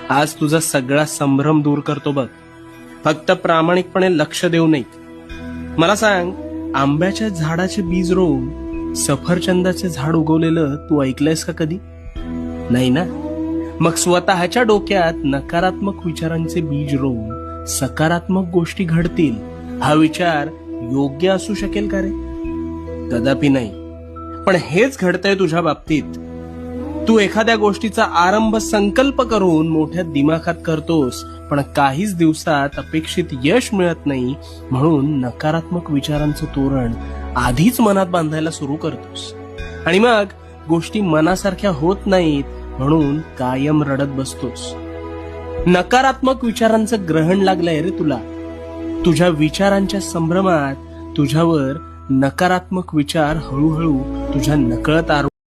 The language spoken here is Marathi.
आज तुझा सगळा संभ्रम दूर करतो बघ. फक्त प्रामाणिकपणे लक्ष देऊ नये. मला सांग, आंब्याच्या झाडाचे बीज रोवून सफरचंदाचे झाड उगवलेलं तू ऐकलंयस का कधी? नाही ना. मग स्वतःच्या डोक्यात नकारात्मक विचारांचे बीज रोवून सकारात्मक गोष्टी घडतील हा विचार योग्य असू शकेल का रे? कदापि नाही. पण हेच घडतंय तुझ्या बाबतीत. तू एखाद्या गोष्टीचा आरंभ संकल्प करून मोठ्या दिमाखात करतोस, पण काहीच दिवसात अपेक्षित यश मिळत नाही, म्हणून नकारात्मक विचारांचं तोरण आधीच मनात बांधायला सुरू करतोस. आणि मग गोष्टी मनासारख्या होत नाहीत, म्हणून कायम रडत बसतोस. नकारात्मक विचारांचं ग्रहण लागलंय रे तुला. तुझ्या विचारांच्या संभ्रमात तुझ्यावर नकारात्मक विचार हळूहळू तुझ्या नकळत